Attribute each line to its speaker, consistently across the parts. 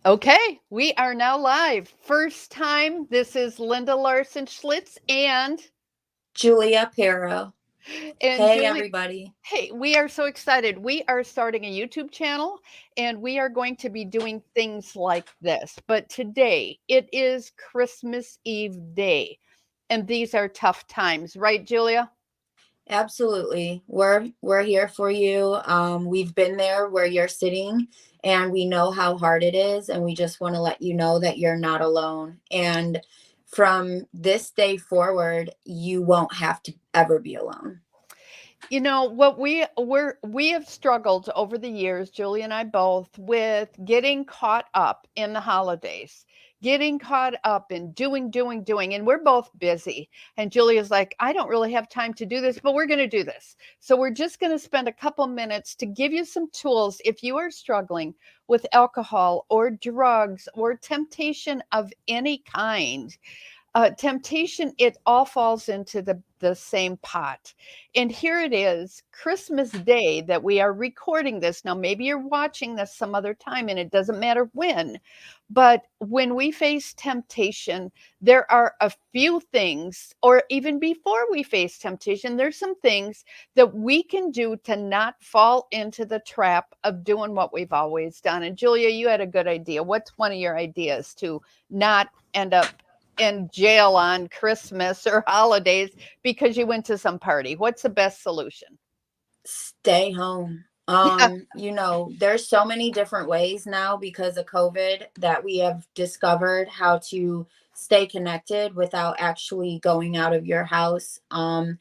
Speaker 1: Okay, we are now live. First time. This is Linda Larson Schlitz
Speaker 2: Julia Pero.
Speaker 1: and
Speaker 2: Hey,
Speaker 1: Julie.
Speaker 2: everybody.
Speaker 1: Hey, we are so excited. We are starting a YouTube channel and we are going to be doing things like this. But today it is Christmas Eve day, and these are tough times, right, Julia?
Speaker 2: Absolutely. We're here for you. We've been there where you're sitting and we know how hard it is, and we just want to let you know that you're not alone. And from this day forward, you won't have to ever be alone.
Speaker 1: You know what we have struggled over the years, Julie and I both, with getting caught up in the holidays, getting caught up in doing, and we're both busy. And Julia's like, I don't really have time to do this, but we're going to do this. So we're just going to spend a couple minutes to give you some tools if you are struggling with alcohol or drugs or temptation of any kind. Temptation, it all falls into the same pot. And here it is, Christmas Day, that we are recording this. Now, maybe you're watching this some other time and it doesn't matter when, but when we face temptation, there are a few things, or even before we face temptation, there's some things that we can do to not fall into the trap of doing what we've always done. And Julia, you had a good idea. What's one of your ideas to not end up in jail on Christmas or holidays because you went to some party? What's the best solution?
Speaker 2: Stay home.
Speaker 1: Yeah,
Speaker 2: There's so many different ways now because of COVID that we have discovered how to stay connected without actually going out of your house. And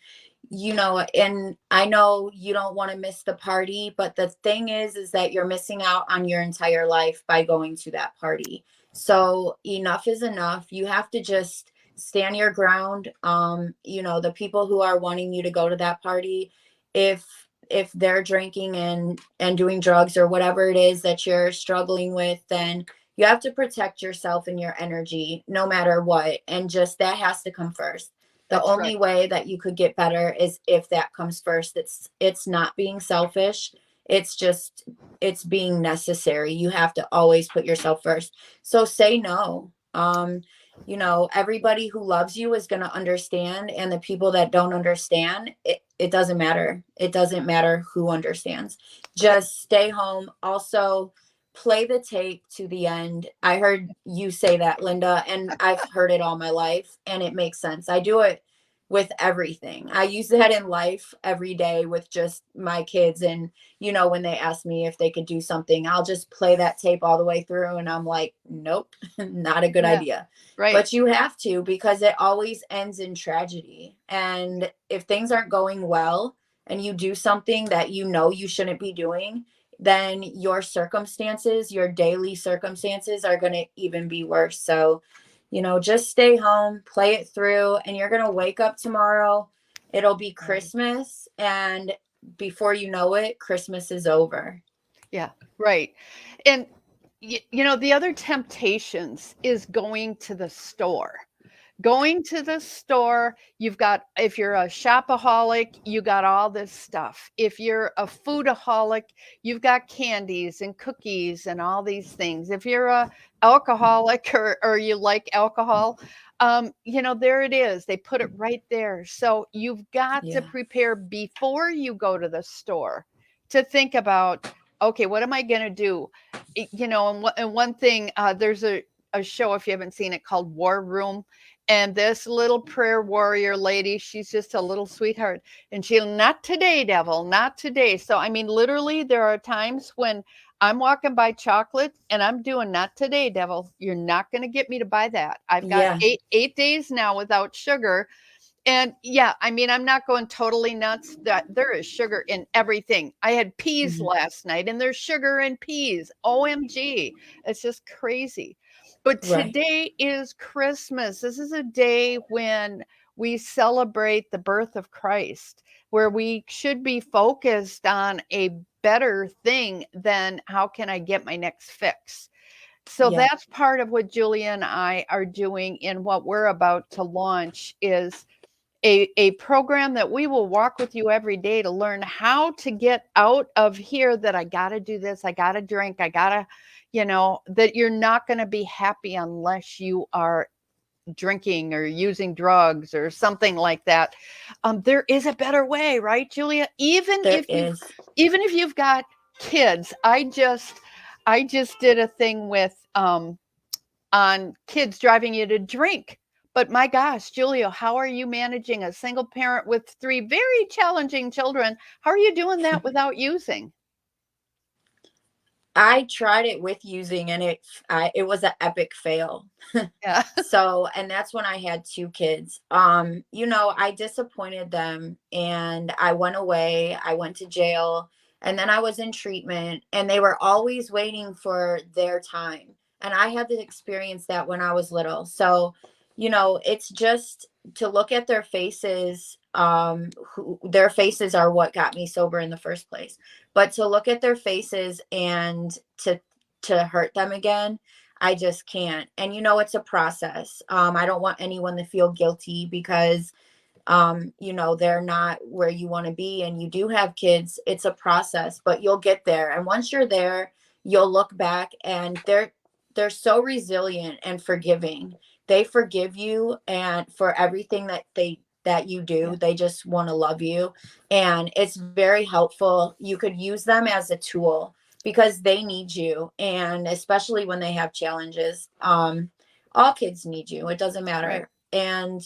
Speaker 2: I know you don't want to miss the party, but the thing is that you're missing out on your entire life by going to that party. So enough is enough. You have to just stand your ground. The people who are wanting you to go to that party, if they're drinking and doing drugs or whatever it is that you're struggling with, then you have to protect yourself and your energy no matter what, and just that has to come first. The
Speaker 1: that's right.
Speaker 2: only way that you could get better is if that comes first. It's not being selfish, it's being necessary. You have to always put yourself first. So say no. Everybody who loves you is going to understand, and the people that don't understand, it doesn't matter. It doesn't matter who understands. Just stay home. Also, play the tape to the end. I heard you say that, Linda, and I've heard it all my life, and it makes sense. I do it with everything. I use that in life every day with just my kids. And, when they ask me if they could do something, I'll just play that tape all the way through. And I'm like, nope, not a good
Speaker 1: Yeah,
Speaker 2: idea.
Speaker 1: right.
Speaker 2: But you have to, because it always ends in tragedy. And if things aren't going well and you do something that you shouldn't be doing, then your circumstances, your daily circumstances are going to even be worse. So, just stay home, play it through, and you're going to wake up tomorrow. It'll be
Speaker 1: Right.
Speaker 2: Christmas. And before you know it, Christmas is over.
Speaker 1: Yeah, right. And the other temptations is going to the store. Going to the store, you've got, if you're a shopaholic, you got all this stuff. If you're a foodaholic, you've got candies and cookies and all these things. If you're a alcoholic, or you like alcohol, there it is. They put it right there. So you've got to
Speaker 2: Yeah.
Speaker 1: prepare before you go to the store to think about, okay, what am I going to do? And one thing, there's a show, if you haven't seen it, called War Room. And this little prayer warrior lady, she's just a little sweetheart. And she'll, not today, devil, not today. So, I mean, literally, there are times when I'm walking by chocolate and I'm doing, not today, devil. You're not going to get me to buy that. I've got
Speaker 2: Yeah.
Speaker 1: eight days now without sugar. And yeah, I mean, I'm not going totally nuts. That there is sugar in everything. I had peas
Speaker 2: Mhm.
Speaker 1: last night and there's sugar in peas. OMG. It's just crazy. But
Speaker 2: Right.
Speaker 1: today is Christmas. This is a day when we celebrate the birth of Christ, where we should be focused on a better thing than how can I get my next fix. So
Speaker 2: Yeah.
Speaker 1: that's part of what Julia and I are doing in what we're about to launch is a program that we will walk with you every day to learn how to get out of here, that I got to do this, I got to drink, I got to, that you're not going to be happy unless you are drinking or using drugs or something like that. There is a better way, right, Julia?
Speaker 2: There is.
Speaker 1: Even if you've got kids, I just did a thing with on kids driving you to drink. But my gosh, Julia, how are you managing a single parent with three very challenging children? How are you doing that without using?
Speaker 2: I tried it with using, and it was an epic fail.
Speaker 1: Yeah.
Speaker 2: So, and that's when I had two kids. I disappointed them, and I went away. I went to jail, and then I was in treatment, and they were always waiting for their time. And I had to experience that when I was little. So, it's just to look at their faces. Their faces are what got me sober in the first place. But to look at their faces and to hurt them again, I just can't. And it's a process. I don't want anyone to feel guilty because they're not where you want to be, and you do have kids. It's a process, but you'll get there. And once you're there, you'll look back, and they're so resilient and forgiving. They forgive you and for everything that you do.
Speaker 1: Yeah.
Speaker 2: They just want to love you. And it's very helpful. You could use them as a tool because they need you. And especially when they have challenges, all kids need you. It doesn't
Speaker 1: Right.
Speaker 2: matter. And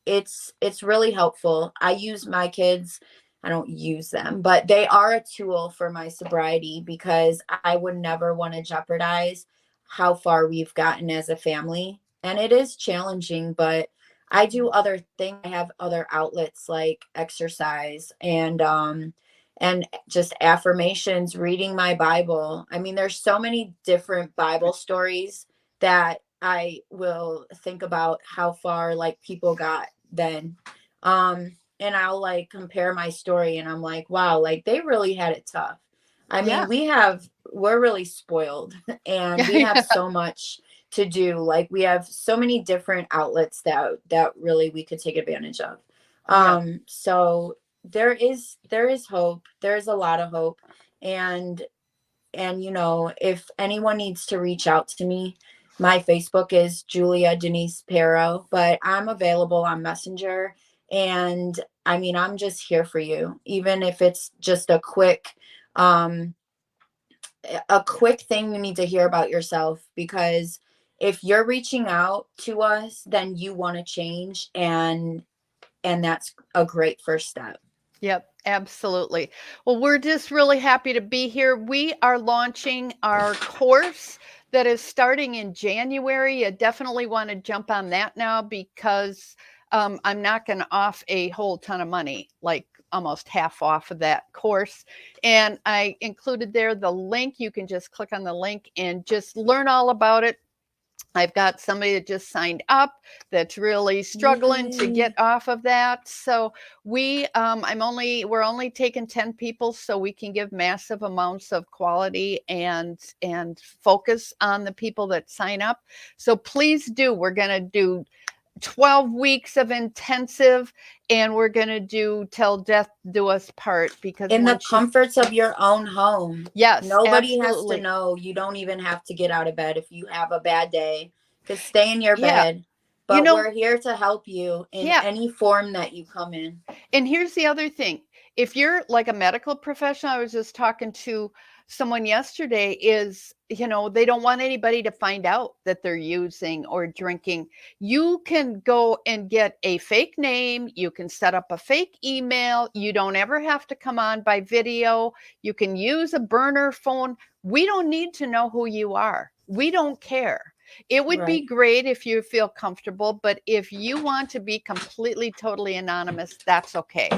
Speaker 2: it's really helpful. I use my kids. I don't use them, but they are a tool for my sobriety because I would never want to jeopardize how far we've gotten as a family. And it is challenging, but I do other things. I have other outlets like exercise and just affirmations, reading my Bible. I mean, there's so many different Bible stories that I will think about how far like people got then. And I'll like compare my story, and I'm like, wow, like they really had it tough. I
Speaker 1: Yeah.
Speaker 2: mean, we're really spoiled and we have
Speaker 1: Yeah.
Speaker 2: so much to do. Like we have so many different outlets that really we could take advantage of.
Speaker 1: Yep.
Speaker 2: So there is hope. There's a lot of hope. And if anyone needs to reach out to me, my Facebook is Julia Denise Pero, but I'm available on Messenger. And I mean, I'm just here for you, even if it's just um, a quick thing you need to hear about yourself. Because if you're reaching out to us, then you want to change, and that's a great first step.
Speaker 1: Yep, absolutely. Well, we're just really happy to be here. We are launching our course that is starting in January. You definitely want to jump on that now because I'm knocking off a whole ton of money, like almost half off of that course. And I included there the link. You can just click on the link and just learn all about it. I've got somebody that just signed up that's really struggling to
Speaker 2: Yay.
Speaker 1: get off of that. So we're only taking 10 people so we can give massive amounts of quality and focus on the people that sign up. So please do. We're going to do 12 weeks of intensive, and we're going to do till death do us part because
Speaker 2: In the
Speaker 1: once you
Speaker 2: comforts of your own home.
Speaker 1: yes,
Speaker 2: Nobody has to
Speaker 1: absolutely.
Speaker 2: know. You don't even have to get out of bed if you have a bad day. Just stay in your
Speaker 1: Yeah.
Speaker 2: bed.
Speaker 1: You
Speaker 2: But
Speaker 1: know,
Speaker 2: we're here to help you in
Speaker 1: yeah.
Speaker 2: any form that you come in.
Speaker 1: And here's the other thing. If you're like a medical professional, I was just talking to someone yesterday, is, they don't want anybody to find out that they're using or drinking. You can go and get a fake name. You can set up a fake email. You don't ever have to come on by video. You can use a burner phone. We don't need to know who you are. We don't care. It would be
Speaker 2: Right.
Speaker 1: great if you feel comfortable, but if you want to be completely, totally anonymous, that's okay.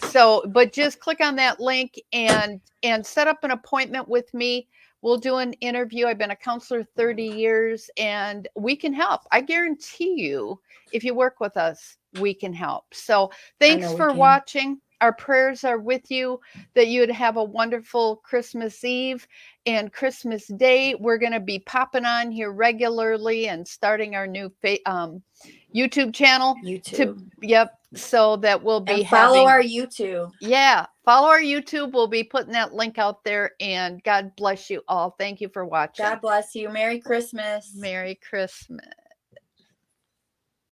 Speaker 1: So, but just click on that link and set up an appointment with me. We'll do an interview. I've been a counselor 30 years and we can help. I guarantee you, if you work with us, we can help. So,
Speaker 2: I
Speaker 1: thanks
Speaker 2: know we
Speaker 1: for
Speaker 2: can.
Speaker 1: watching. Our prayers are with you that you would have a wonderful Christmas Eve and Christmas Day. We're going to be popping on here regularly and starting our new YouTube channel
Speaker 2: You
Speaker 1: to
Speaker 2: too.
Speaker 1: yep so that we'll be
Speaker 2: And follow
Speaker 1: having
Speaker 2: our YouTube.
Speaker 1: yeah, follow our YouTube. We'll be putting that link out there, and God bless you all. Thank you for watching.
Speaker 2: God bless you. Merry Christmas.
Speaker 1: Merry Christmas.